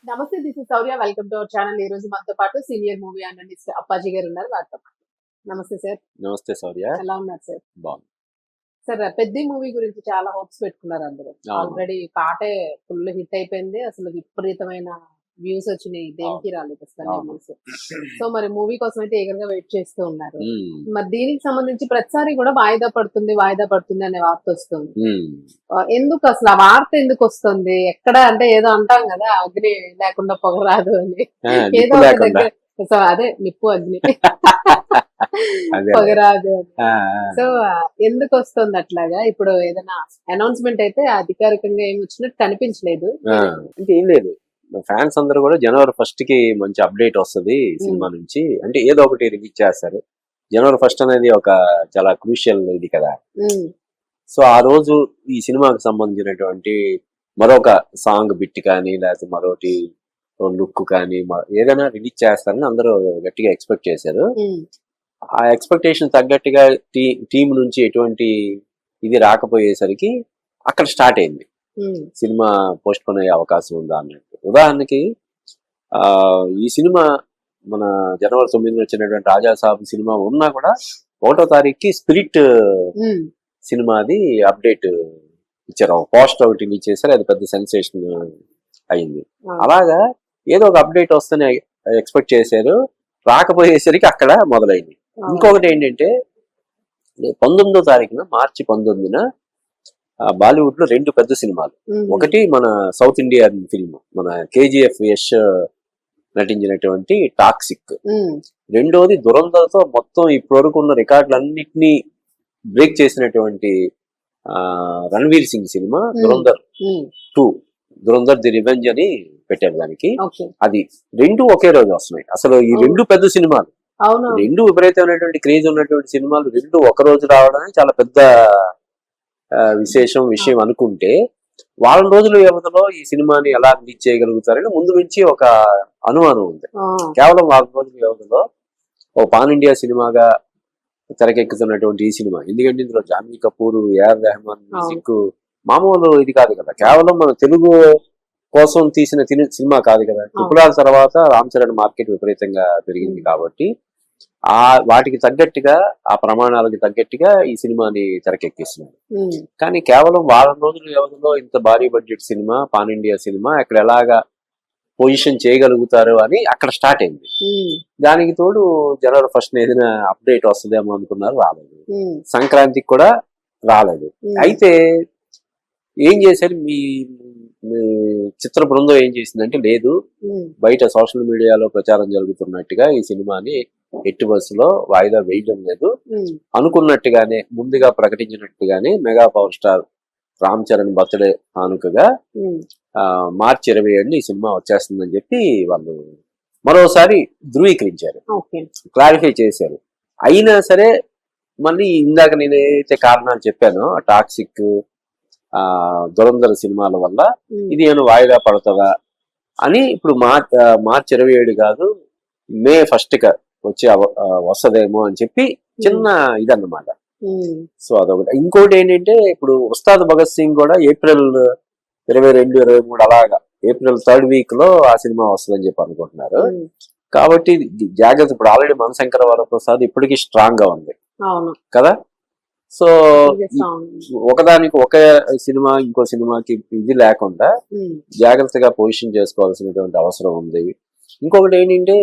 నమస్తే, this is Sourya. Welcome to our channel. ఈ రోజు మనతో పాటు సీనియర్ మూవీ అనలిస్ట్ అప్పాజీ గారు ఉన్నారు. వారితో నమస్తే సార్. నమస్తే సౌర్య. ఎలా ఉన్నారు సార్? బాగుంది సార్. పెద్ద మూవీ గురించి చాలా హోప్స్ పెట్టుకున్నారు అందరూ. ఆల్రెడీ పాటే ఫుల్ హిట్ అయిపోయింది. అసలు విపరీతమైన వ్యూస్ వచ్చినాయి. దేనికి రాలేదు అసలు వ్యూస్. సో మరి మూవీ కోసం అయితే ఏగర్గా వెయిట్ చేస్తూ ఉన్నారు. మరి దీనికి సంబంధించి ప్రతిసారి కూడా వాయిదా పడుతుంది అనే వార్త వస్తుంది. ఎందుకు అసలు ఆ వార్త ఎందుకు వస్తుంది? ఎక్కడ అంటే ఏదో అంటాం కదా, అగ్ని లేకుండా పొగరాదు అని. ఏదో ఒక దగ్గర సో అదే నిప్పు అగ్ని పొగరాదు అని. సో ఎందుకు వస్తుంది అట్లాగా? ఇప్పుడు ఏదైనా అనౌన్స్మెంట్ అయితే అధికారికంగా ఏమి వచ్చినట్టు కనిపించలేదు. అంటే ఏం లేదు, ఫ్యాన్స్ అందరూ కూడా జనవరి 1 కి మంచి అప్డేట్ వస్తుంది సినిమా నుంచి. అంటే ఏదో ఒకటి రిలీజ్ చేస్తారు. జనవరి 1 అనేది ఒక చాలా క్రూషియల్ ఇది కదా. సో ఆ రోజు ఈ సినిమాకి సంబంధించినటువంటి మరొక సాంగ్ బిట్ కానీ లేకపోతే మరొకటి లుక్ కానీ ఏదైనా రిలీజ్ చేస్తారని అందరూ గట్టిగా ఎక్స్పెక్ట్ చేశారు. ఆ ఎక్స్పెక్టేషన్ తగ్గట్టుగా టీం నుంచి ఎటువంటి ఇది రాకపోయేసరికి అక్కడ స్టార్ట్ అయింది సినిమా పోస్ట్ పోన్ అయ్యే అవకాశం ఉందా అన్నట్టు. ఉదాహరణకి ఈ సినిమా మన జనవరి 9 వచ్చినటువంటి రాజాసాబ్ సినిమా ఉన్నా కూడా 1వ తారీఖుకి స్పిరిట్ సినిమాది అప్డేట్ ఇచ్చారు. పోస్ట్ ఒకటి రిలీజ్ చేశారు. అది పెద్ద సెన్సేషన్ అయింది. అలాగా ఏదో ఒక అప్డేట్ వస్తేనే ఎక్స్పెక్ట్ చేశారు. రాకపోయేసరికి అక్కడ మొదలైంది. ఇంకొకటి ఏంటంటే 19వ తారీఖున మార్చి 19న బాలీవుడ్ లో 2 పెద్ద సినిమాలు. ఒకటి మన సౌత్ ఇండియన్ ఫిల్మ్ మన KGF యష్ నటించినటువంటి టాక్సిక్. రెండోది దురంధర్తో మొత్తం ఇప్పటివరకు ఉన్న రికార్డులన్నింటినీ బ్రేక్ చేసినటువంటి Ranveer Singh cinema Dhurandhar 2, Dhurandhar the revenge అని పెట్టారు దానికి. అది 2 ఒకే రోజు వస్తున్నాయి. అసలు ఈ 2 పెద్ద సినిమాలు, 2 విపరీతమైనటువంటి క్రేజ్ ఉన్నటువంటి సినిమాలు 2 ఒక రోజు రావడం చాలా పెద్ద విషయం అనుకుంటే, వారం రోజుల వ్యవధిలో ఈ సినిమాని ఎలా రిలీజ్ చేయగలుగుతారని ముందు నుంచి ఒక అనుమానం ఉంది. కేవలం వారం రోజుల వ్యవధిలో ఓ పాన్ ఇండియా సినిమాగా తెరకెక్కుతున్నటువంటి ఈ సినిమా, ఎందుకంటే ఇందులో జాన్వీ కపూర్, ఏఆర్ రెహమాన్ మ్యూజిక్ మామూలు ఇది కాదు కదా. కేవలం మన తెలుగు కోసం తీసిన సినిమా కాదు కదా. ట్రిపుల్ తర్వాత రామ్ చరణ్ మార్కెట్ విపరీతంగా పెరిగింది కాబట్టి వాటికి తగ్గట్టుగా, ఆ ప్రమాణాలకి తగ్గట్టుగా ఈ సినిమాని తెరకెక్కిస్తున్నారు. కానీ కేవలం వారం రోజుల వ్యవధిలో ఇంత భారీ budget cinema, pan India cinema అక్కడ ఎలాగా పొజిషన్ చేయగలుగుతారు అని అక్కడ స్టార్ట్ అయింది. దానికి తోడు జనవరి 1 ఏదైనా అప్డేట్ వస్తుందేమో అనుకున్నారు, రాలేదు. సంక్రాంతికి కూడా రాలేదు. అయితే ఏం చేశారు మీ చిత్ర బృందం ఏం చేసిందంటే, లేదు బయట సోషల్ మీడియాలో ప్రచారం జరుగుతున్నట్టుగా ఈ సినిమాని ఎట్టి బస్సులో వాయిదా వేయడం లేదు, అనుకున్నట్టుగానే ముందుగా ప్రకటించినట్టుగానే mega power star Ram Charan birthday కానుకగా మార్చి 27 ఈ సినిమా వచ్చేస్తుందని చెప్పి వాళ్ళు మరోసారి ధృవీకరించారు, క్లారిఫై చేశారు. అయినా సరే మళ్ళీ ఇందాక నేనైతే కారణాలు చెప్పానో టాక్సిక్, దురంధర్ సినిమాల వల్ల ఇది ఏమైనా వాయిదా పడుతుందా అని ఇప్పుడు మార్చి 27 కాదు మే 1 వచ్చి వస్తుందేమో అని చెప్పి చిన్న ఇదన్నమాట. సో అదొకటి. ఇంకోటి ఏంటంటే, ఇప్పుడు ఉస్తాద్ భగత్ సింగ్ కూడా ఏప్రిల్ 22, 23 అలాగా ఏప్రిల్ 3rd వీక్ లో ఆ సినిమా వస్తుందని చెప్పి అనుకుంటున్నారు. కాబట్టి జాగ్రత్త. ఇప్పుడు ఆల్రెడీ మనశంకర వరప్రసాద్ ఇప్పటికీ స్ట్రాంగ్ గా ఉంది కదా. సో ఒకదానికి ఒకే సినిమా ఇంకో సినిమాకి ఇది లేకుండా జాగ్రత్తగా పొజిషన్ చేసుకోవాల్సినటువంటి అవసరం ఉంది. ఇంకొకటి ఏంటంటే,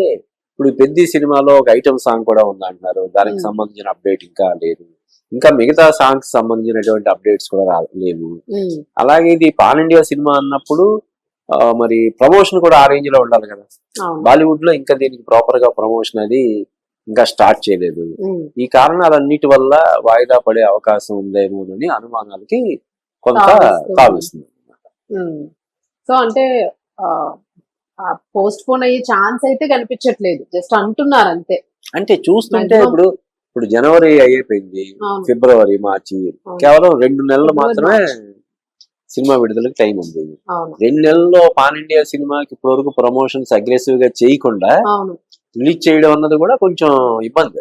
ఇప్పుడు పెద్ద సినిమాలో ఒక ఐటమ్ సాంగ్ కూడా ఉందంటున్నారు. దానికి సంబంధించిన అప్డేట్ ఇంకా లేదు. ఇంకా మిగతా సాంగ్స్ సంబంధించినటువంటి అప్డేట్స్ కూడా లేవు. అలాగే ఇది పాన్ ఇండియా సినిమా అన్నప్పుడు మరి ప్రమోషన్ కూడా ఆ రేంజ్ లో ఉండాలి కదా. బాలీవుడ్ లో ఇంకా దీనికి ప్రాపర్ గా ప్రమోషన్ అది ఇంకా స్టార్ట్ చేయలేదు. ఈ కారణాలన్నిటి వల్ల వాయిదా పడే అవకాశం ఉందేమోనని అనుమానాలకి కొంత తావిస్తుంది. సో అంటే పోస్ట్ పోన్ అయ్యే ఛాన్స్ అయితే కనిపించట్లేదు, జస్ట్ అంటున్నారు అంతే. అంటే చూస్తుంటే ఇప్పుడు జనవరి అయిపోయింది, ఫిబ్రవరి, మార్చి, కేవలం 2 నెలలు మాత్రమే సినిమా విడుదలకు టైం ఉంది. 2 నెలల్లో పాన్ ఇండియా సినిమాకి ఇప్పటివరకు ప్రమోషన్స్ అగ్రెసివ్ గా చేయకుండా రిలీజ్ చేయడం అన్నది కూడా కొంచెం ఇబ్బంది.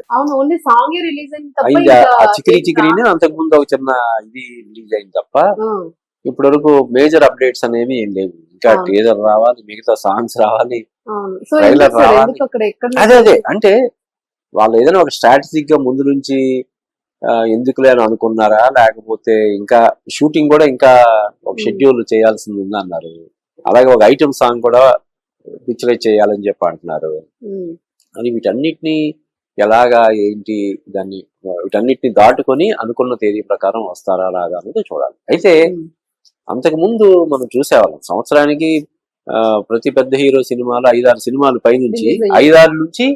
అయింది. ఆ చికిరిని అంతకు ముందు ఒక చిన్న ఇది రిలీజ్ అయింది తప్ప ఇప్పటి వరకు మేజర్ అప్డేట్స్ అనేవి ఏం లేవు. ఇంకా ఇంకా టీజర్ రావాలి, మిగతా సాంగ్స్ రావాలి, అవును. సో ట్రైలర్ ఎందుకు సార్? రావాలి. ఎందుకు అక్కడ ఎక్కడ అదే అంటే వాళ్ళు ఏదైనా ఒక స్ట్రాటజిక్ గా ముందు నుంచి ఎందుకులే అని అనుకున్నారా, లేకపోతే ఇంకా షూటింగ్ కూడా ఇంకా ఒక షెడ్యూల్ చేయాల్సింది ఉంది అన్నారు. అలాగే ఒక ఐటమ్ సాంగ్ కూడా పిక్చరైజ్ చేయాలని చెప్పి అంటున్నారు. అని వీటన్నిటిని ఎలాగా ఏంటి దాన్ని వీటన్నిటిని దాటుకొని అనుకున్న తేదీ ప్రకారం వస్తారా రాదా అనేది చూడాలి. అయితే అంతకు ముందు మనం చూసేవాళ్ళం సంవత్సరానికి ప్రతి పెద్ద హీరో సినిమాలు 5-6 సినిమాలు పైనుంచి 5-6 నుంచి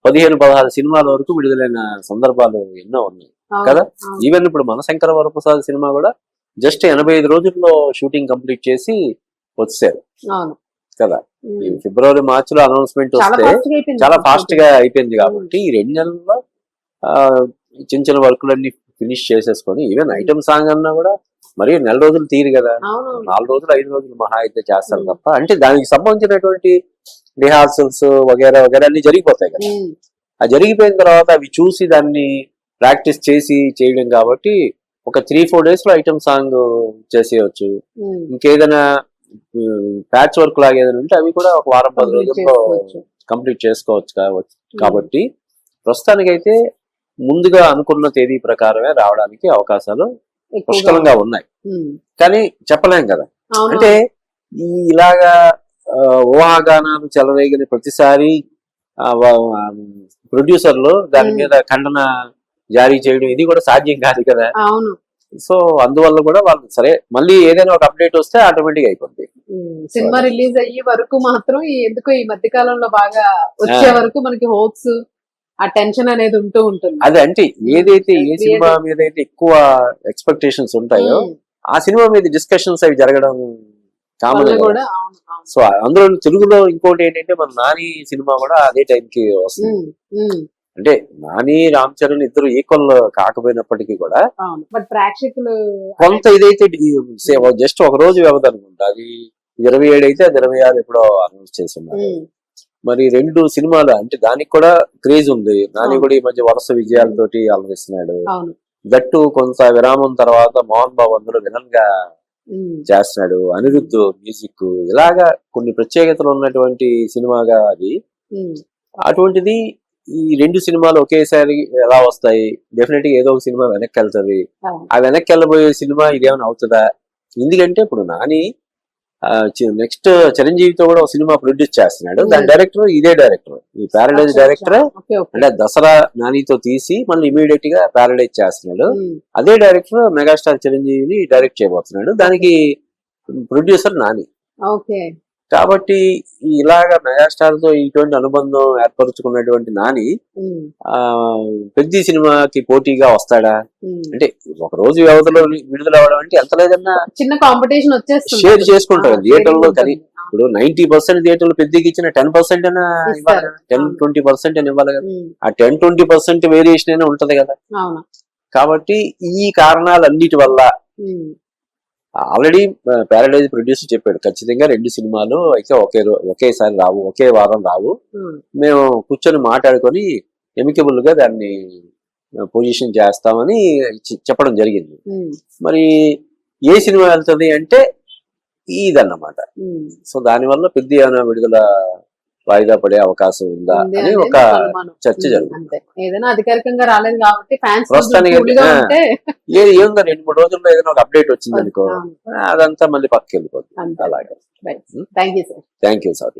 15-16 సినిమాల వరకు విడుదలైన సందర్భాలు ఎన్నో ఉన్నాయి కదా. ఈవెన్ ఇప్పుడు మనశంకర వరప్రసాద్ సినిమా కూడా జస్ట్ 85 రోజుల్లో షూటింగ్ కంప్లీట్ చేసి వచ్చారు కదా. ఈ ఫిబ్రవరి మార్చిలో అనౌన్స్మెంట్ వస్తే చాలా ఫాస్ట్ గా అయిపోయింది. కాబట్టి ఈ 2 నెలల్లో చిన్న చిన్న వర్కులన్నీ ఫినిష్ చేసేసుకొని ఈవెన్ ఐటమ్ సాంగ్ అన్నా కూడా మరి నెల రోజులు తీరు కదా, 4 రోజులు 5 రోజులు మహా అయితే చేస్తారు తప్ప. అంటే దానికి సంబంధించినటువంటి రిహార్సల్స్ వగేరా వగేరా అన్ని జరిగిపోతాయి కదా. ఆ జరిగిపోయిన తర్వాత అవి చూసి దాన్ని ప్రాక్టీస్ చేసి చేయడం కాబట్టి ఒక 3-4 days లో ఐటమ్ సాంగ్ చేసేయచ్చు. ఇంకేదైనా ప్యాచ్ వర్క్ లాగా ఏదైనా ఉంటే అవి కూడా ఒక వారం 10 రోజుల్లో కంప్లీట్ చేసుకోవచ్చు కాబట్టి ప్రస్తుతానికైతే ముందుగా అనుకున్న తేదీ ప్రకారమే రావడానికి అవకాశాలు పుష్కలంగా ఉన్నాయి. కానీ చెప్పలేం కదా. అంటే ఇలాగా ఊహాగానాలు చెలరేగిన ప్రతిసారి ప్రొడ్యూసర్లు దాని మీద ఖండన జారీ చేయడం ఇది కూడా సాధ్యం కాదు కదా. సో అందువల్ల కూడా వాళ్ళు సరే మళ్ళీ ఏదైనా ఒక అప్డేట్ వస్తే ఆటోమేటిక్ అయిపోద్ది. సినిమా రిలీజ్ అయ్యే వరకు మాత్రం ఎందుకో ఈ మధ్య కాలంలో బాగా వచ్చే వరకు మనకి హోప్స్ ఆ టెన్షన్ అనేది ఉంటూ ఉంటుంది. అదే అంటే ఏదైతే ఏ సినిమా మీద అయితే ఎక్కువ ఎక్స్పెక్టేషన్స్ ఉంటాయో ఆ సినిమా మీద డిస్కషన్స్ అవి జరగడం కామన్. సో అందులో తెలుగులో ఇంకోటి ఏంటంటే మన నాని సినిమా కూడా అదే టైంకి వస్తుంది. అంటే నాని రామ్ చరణ్ ఇద్దరు ఈక్వల్ కాకపోయినప్పటికీ కూడా ప్రేక్షకులు కొంత ఇదైతే జస్ట్ ఒక రోజు వ్యవధి అనుకుంటా. అది 27 అయితే అది 26 ఎప్పుడో అనౌన్స్ చేస్తున్నారు. మరి 2 సినిమాలు అంటే దానికి కూడా క్రేజ్ ఉంది. నాని కూడా ఈ మధ్య వరుస విజయాలతోటి అలరిస్తున్నాడు. దట్టు కొంత విరామం తర్వాత మోహన్ బాబు అందులో విలన్ గా చేస్తున్నాడు. అనిరుద్ధ్ మ్యూజిక్ ఇలాగా కొన్ని ప్రత్యేకతలు ఉన్నటువంటి సినిమాగా అది. అటువంటిది ఈ 2 సినిమాలు ఒకేసారి ఎలా వస్తాయి? డెఫినెట్ గా ఏదో ఒక సినిమా వెనక్కి వెళ్తుంది. ఆ వెనక్కి వెళ్ళబోయే సినిమా ఇదేమైనా అవుతుందా? ఎందుకంటే ఇప్పుడు నాని నెక్స్ట్ చిరంజీవితో కూడా ఒక సినిమా ప్రొడ్యూస్ చేస్తున్నాడు. దాని డైరెక్టర్ ఇదే డైరెక్టర్, ఈ ప్యారడైజ్ డైరెక్టర్. అంటే దసరా నానితో తీసి మళ్ళీ ఇమీడియట్ గా ప్యారడైజ్ చేస్తున్నాడు. అదే డైరెక్టర్ మెగాస్టార్ చిరంజీవిని డైరెక్ట్ చేయబోతున్నాడు. దానికి ప్రొడ్యూసర్ నాని. కాబట్టి ఇలాగా మెగాస్టార్ తో ఇటువంటి అనుబంధం ఏర్పరుచుకున్నటువంటి నాని పెద్ద సినిమాకి పోటీగా వస్తాడా? అంటే ఒక రోజు వ్యవధిలో విడుదల అవడం అంటే ఎంత లేదన్నా చిన్న కాంపిటీషన్ వచ్చేస్తుంది, షేర్ చేసుకుంటారు థియేటర్లో. కానీ ఇప్పుడు 90% థియేటర్లు పెద్దకి ఇచ్చిన 10% అయినా ఇవ్వాలి, 10-20% అని ఇవ్వాలి కదా. ఆ 10-20% వేరియేషన్ అయినా ఉంటది కదా. కాబట్టి ఈ కారణాలన్నిటి వల్ల ఆల్రెడీ ప్యారడైజ్ ప్రొడ్యూసర్ చెప్పాడు ఖచ్చితంగా 2 సినిమాలు అయితే ఒకేసారి రావు, ఒకే వారం రావు. మేము కూర్చొని మాట్లాడుకొని ఎమికబుల్ గా దాన్ని పొజిషన్ చేస్తామని చెప్పడం జరిగింది. మరి ఏ సినిమా వెళ్తుంది అంటే ఇదన్నమాట. సో దానివల్ల పెద్ద ఏమైనా విడుదల వాయిదా పడే అవకాశం ఉందా అని ఒక చర్చ జరుగుతుంది. ఏదైనా అధికారికంగా రాలేదు కాబట్టి ప్రస్తుతానికి ఏముందా 2-3 రోజుల్లో ఏదైనా ఒక అప్డేట్ వచ్చింది అనుకో, అదంతా మళ్ళీ పక్కకి వెళ్ళిపోతుంది. అలాగే. Thank you sir. Thank you sir.